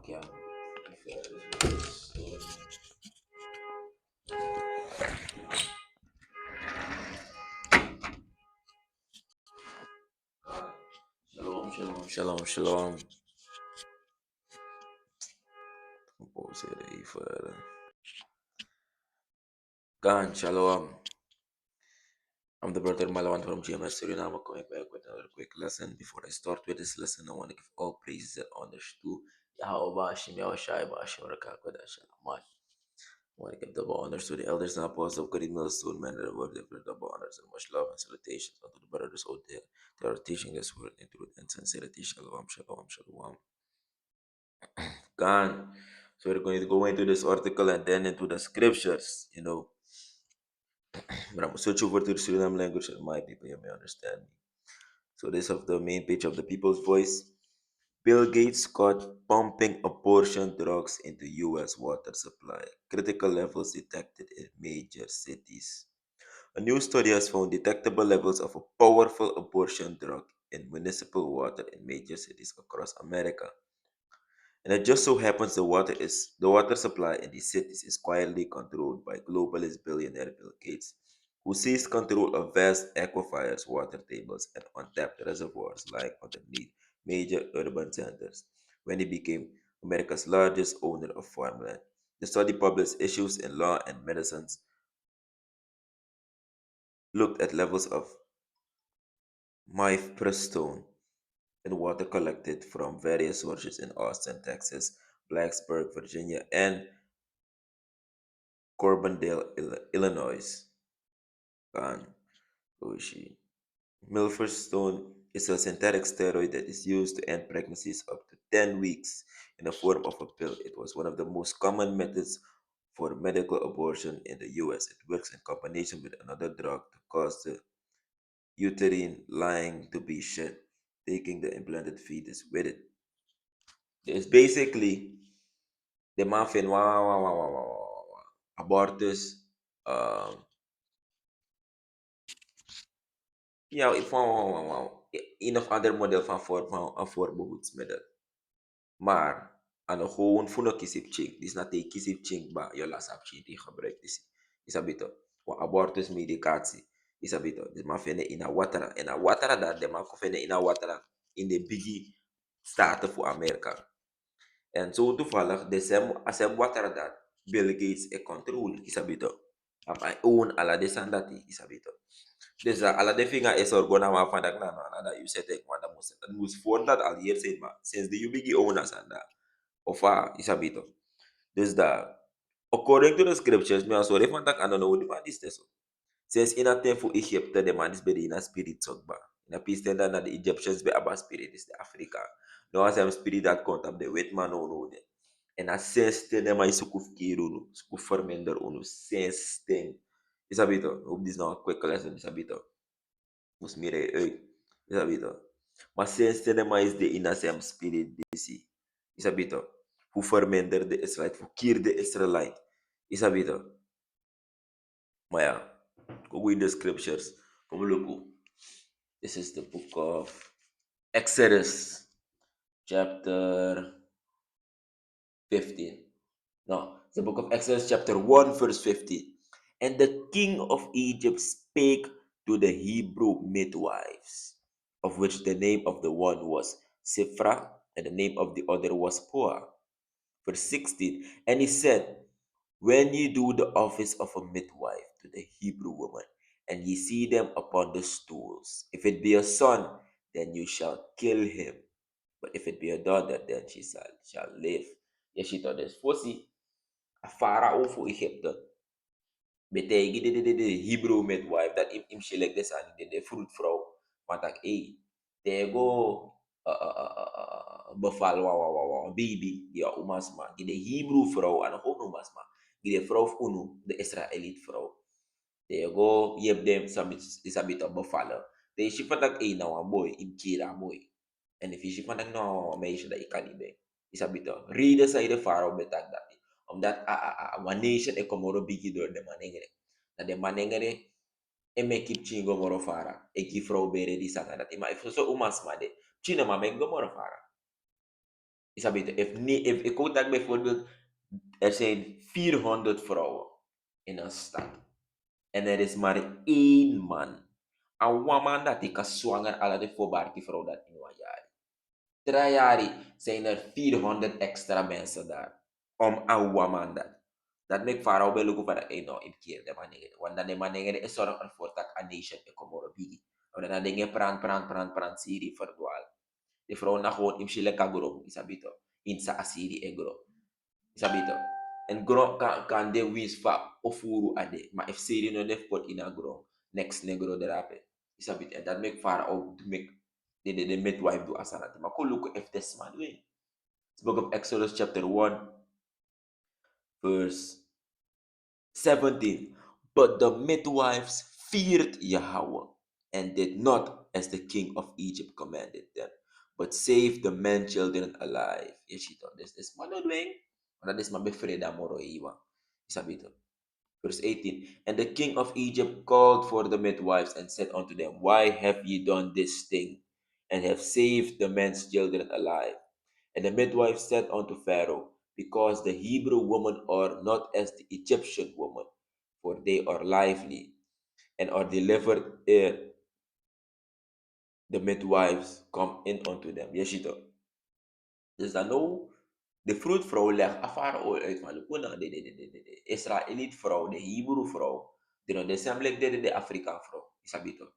Yeah. Shalom, shalom, shalom, shalom. Compose here even. Gan, shalom. I'm the brother Malawan from GMS Suriname coming back with another quick lesson. Before I start with this lesson, I want to give all praises and honors to Yahweh Bashim Yahushai Bashim Rakakwadah Shalamat. I want to give double honors to the elders and apostles of Karim Millstone, man, and word of double honors and much love and salutations unto the brothers out there. They are teaching this word in truth and sincerity. Shalom, shalom, shalom. Gan. So we're going to go into this article and then into the scriptures, But I'm switch over to the Suriname language so my people here may understand me. So this is the main page of the People's Voice. Bill Gates caught pumping abortion drugs into U.S. water supply. Critical levels detected in major cities. A new study has found detectable levels of a powerful abortion drug in municipal water in major cities across America. And it just so happens the water supply in these cities is quietly controlled by globalist billionaire Bill Gates, who seized control of vast aquifers, water tables, and untapped reservoirs lying underneath major urban centers when he became America's largest owner of farmland. The study published issues in Law and Medicines looked at levels of mifepristone in water collected from various sources in Austin, Texas, Blacksburg, Virginia, and Corbandale, Illinois. Kan Ushi. Milfordstone is a synthetic steroid that is used to end pregnancies up to 10 weeks in the form of a pill. It was one of the most common methods for medical abortion in the US. It works in combination with another drug to cause the uterine lining to be shed, taking the implanted fetus with it. It's basically the muffin, abortus, um, ja, enough other model van voorbehoedsmiddel. Maar, ano gewoon funo kisip ching. Dis na te kisip ching ba, yo las ap ching die gebruik dis. Isabito. Wa abortus medicatie. Isabito. Dis ma fene ina watera. En a watera dat, de ma fene ina watera in de biggie staten voor Amerika. En zo toevallig, asem watera dat, Bill Gates e control, isabito. Ap I own ala desandati, isabito. Dus alla de vinga is orgona ma van dat na na you set ik maar dat moest voor dat al hier zijn maar sinds de you owners and that of isabito. Dus dat according to the scriptures me sorry van dat I don't know the man is this. Since in a time for Egypt the man is bedi in a spirit sokba. In a peace tender na the Egyptians be about spirit is the Africa. No as am spirit that count up the wet man no de. En a sense te de mai sukuf kiru no sukuf fermender unu sense thing. Isabito, hope this now a quick lesson isabito. Os mirei uit. Isabito. Mas since de mais de inasem spirit desse. Isabito. Who fermenter de Israelite, who kier de Israelite. Isabito. Maar ja, go with the scriptures. Come look. This is the book of Exodus, chapter 15. No, it's the book of Exodus, chapter 1, verse 15. And the king of Egypt spake to the Hebrew midwives, of which the name of the one was Sifra, and the name of the other was Puah. Verse 16. And he said, when ye do the office of a midwife to the Hebrew woman, and ye see them upon the stools, if it be a son, then you shall kill him. But if it be a daughter, then she shall live. Yes, she thought this. Fosi, a Pharaoh for Egypt. Betegi de Hebrew midwife dat im select des aan de vroedvrouw. Want ik, hey, tego beval baby, ja, umasma. Die de Hebrew vrouw, en ook umasma. Die de vrouw van unu, de Israëliet vrouw. Tego, je hebt dem sabit bevallen. De je van dat, hey, nou een boy, im kira boy. En if je van dat nou een meisje dat ik kan niet ben. Isabit, reden zij de vrouw betak dat. Omdat one nation e komoro bigi door de manengere. Na de manengere e me kip chingo moro fara. E ki vrouw bere di sanga dat. Ma if so umas made. China ma mengo moro fara. Isabi ito, if ik ook bijvoorbeeld, er zijn 400 vrouwen in een stad. En er is maar één man. Een woman dat ik kan zwanger alle de voorbaar die vrouw dat in een jaar. 3 jaar zijn er 400 extra mensen daar. Om een woman dat. Dat maakt vrouw wel ook van nou in keer de manier. Want dan de manier is zorg ervoor dat een nation ik kom op bigi. Want dan dingen brand Syrië verdwaal. De vrouw na gewoon in Chile kagro. Isabito. In sa Asiri egro. Isabito. En gro kan de wins fa ofuru ade. Maar if Syrië no def pot in a gro. Next negro derape. Isabito. En dat make vrouw make de midwife do asanati. Maar ko look if this man way. It's book of Exodus chapter 1 verse 17. But the midwives feared Yahweh and did not as the king of Egypt commanded them, but saved the man children alive. Yeshito, this man not doing. Wala this man befreda moro iwa. Isabito. Verse 18. And the king of Egypt called for the midwives and said unto them, Why have ye done this thing, and have saved the man's children alive? And the midwives said unto Pharaoh, Because the Hebrew women are not as the Egyptian women, for they are lively, and are delivered ere the midwives come in unto them. Yeshito. Dus dan nou, de vroedvrouw legt aan Farao uit van de Israëliet vrouw, de Hebrew vrouw, de semblek de Afrikaan vrouw. Isabito.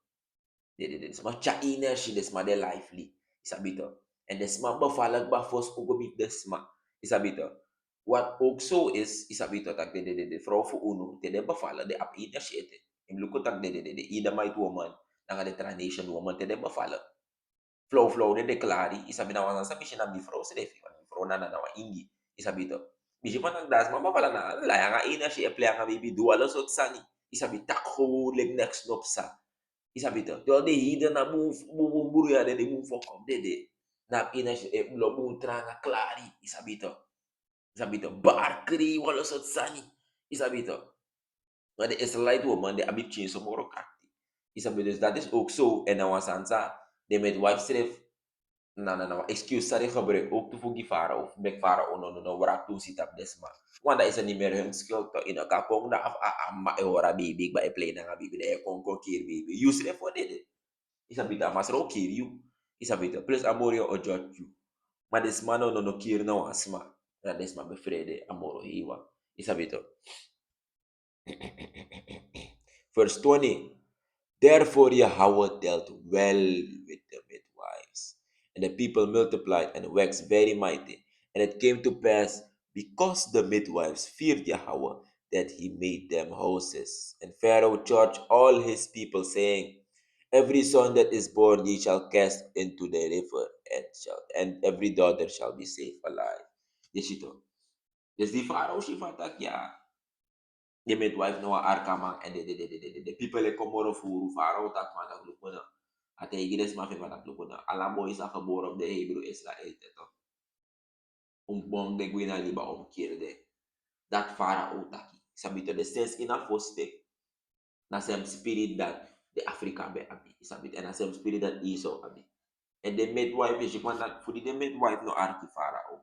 De sma cha energie, de sma de lively. Isabito. En de sma bevallig bafos ook de sma. Isabito. Wat ook zo is, Isabito, dat de vrouw voor uno, de bevallen, de ap energie. In luko tak de Edomite woman, dan de Transition woman, de bevallen. Flow de klari, isabi na wasa sa mission na bifro sa defi, bifro na wa ingi, isabi to. Bisi pa nang das, mapapala na, laya nga ina si eplea nga bibi, duwala sot sani, isabi takho leg next nop sa, isabi to. Do de hida na buru ya de move fokom de, na ina si lo mutra nga klari, isabi to, barkri wala sot sani, isabi to. Maar de Israelite woman, de abib chin so moro kakti. Isabi dus, dat is ook zo, en na wasansa, de met wife schreef, na excuse sa rin gebruik ook te voegen Farao of mek Farao no wara tu si tap desma. Wanda isa ni mer hun skill to ina ka kong na ma e wara bibi ba e play na nga bibi de kong ko kir bibi. Use re for de. Isa bita mas ro kir you. Isa bita plus amorio o jot you. Ma desma no kir no asma. Na desma be frede amoro hiwa. Isa bita. Verse 20. Therefore Yahweh dealt well with the midwives, and the people multiplied and waxed very mighty. And it came to pass, because the midwives feared Yahweh, that he made them houses. And Pharaoh charged all his people, saying, Every son that is born ye shall cast into the river, and every daughter shall be safe alive. Yes, ito. Yes, the Pharaoh she fatak ya. The midwife no arkamang and the people like komoro furu Pharaoh tak matak lupuna. Ate igides mafi matak lupuna. Alam mo isa kaborog de Hebrew Israel ito. Umbong de gwina liba kirde. That Pharaoh taki. Sabi to the sense ina foste. Na same spirit that the Africa be abi. Sabi and na same spirit that Esau abi. And the midwife is that for the midwife no arki Pharaoh.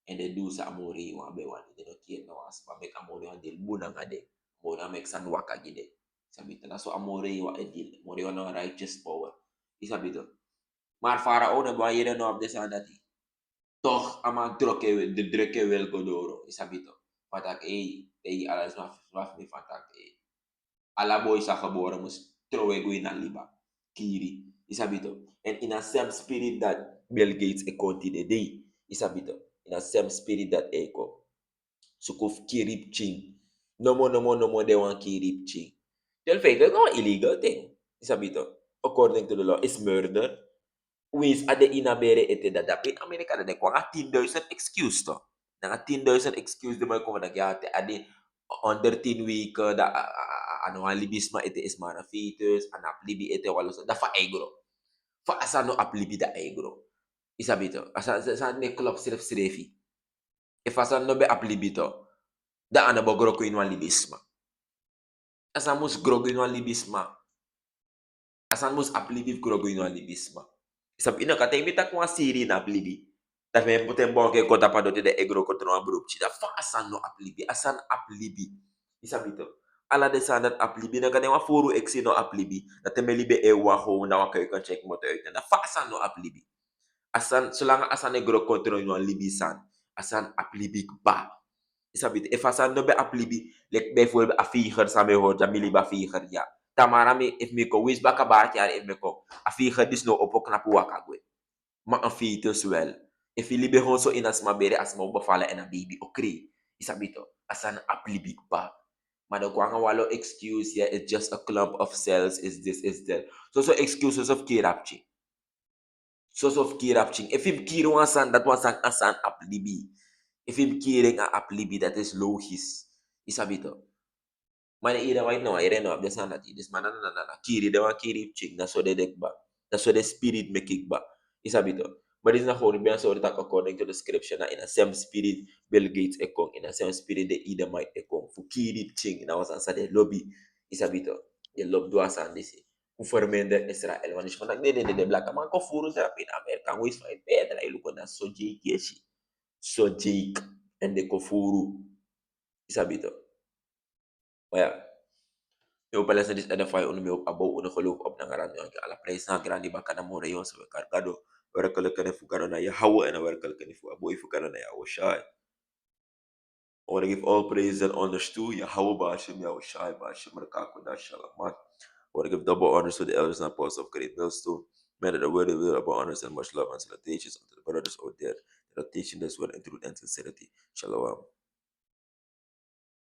And they do sa amori wa be wan de no kien no as pa make amori wa del bunang ade. Muna make san waka gide. Sabi to na so amori wa edil. Amori wa no righteous power. Isabi to. Maar Pharaoh na ba yere no abde sa dati. Toch ama de drukke wel godoro. Isabi to. Patak alas maf mi patak ala boy sa kabora mus trowe na liba. Kiri. Isabi to. And in a same spirit that Bill Gates e konti de day. Isabi to. In a same spirit that echo. Sukuf kirip ching. No more they want kirip ching. Del feit, no illegal thing. Isabi to. According to the law, is murder. Wins ade inabere ete da dapit Amerika da kwa nga 10,000 excuse to. Na nga 10,000 excuse de mo ko nagyate ade under 10 week da ano nga libisma ete is mana fetus anak libi ete walo sa da fa egro. Fa asano aplibi da egro. Isabi to. Asa sa ne club siref sirefi. E fa sa no be aplibi to. Da ana bogro ko inwan libisma. Asa mus grogo inwan libisma. Asa mus aplibi grogo inwan libisma. Sabi ina katay mita ko nga siri na aplibi. Também putem bom que conta para de egro contra uma grupo da fa asan no aplibi asan aplibi isabito ala de sandat aplibi na kane wa furu exi no aplibi na temelibe e wa ho na wa kay kan check moto e na fa asan no aplibi asan sulanga asan egro contra no libi san asan aplibi ba isabito e fasan no be aplibi lek be fo be afi khar same ho jamili ba fi khar ya tamara mi if mi ko wis ba ka ba ya if mi ko afi khar dis no opok na pu wa ka ma ang fetus well. If ilibihon so inas mabere as mo bafala and a baby okri. Isabito, asan aplibig pa. Managwanga walo excuse, yeah, it's just a clump of cells, is this, is that. So excuses of kirapchi. Of kirapching. If him kiro asan, that was an asan aplibi. If him kiring a aplibi, that is low his. Isabito. Mana ira right now, ira no, abdesan nati. This man na kiri, dewa kiri ching, na so de dekba. Na so de spirit make ba. Isabito. But it's not how the so that according to the scripture na in a same spirit Bill Gates ekong, in a same spirit the Edomite ekong. Fu kiri ching, na was ansa de lobby. Isabito. The lob do asan disi. Fu formende Israel. Manish ko de black. Man ko furu sa pin America. Wis fa pedra iluko na so jake yeshi. So jake. And the kofuru. Isabito. Kaya, eu palestra dis edify unu meu abo unu khuluf ob na ngaran yon ala presa grandi bakana mo rayon so kargado warakal kane fukaro na ya hawa and warakal kane fu abo fukaro na ya oshai. I want to give all praise and honors to Yahweh Bashim Yahushai Bashim Rakakuda Shalamat. I want to give double honors to the elders and apostles of Great Millstone. May the word of the double honors and much love and salutations unto the brothers out there that are teaching this word in truth and sincerity. Shalom.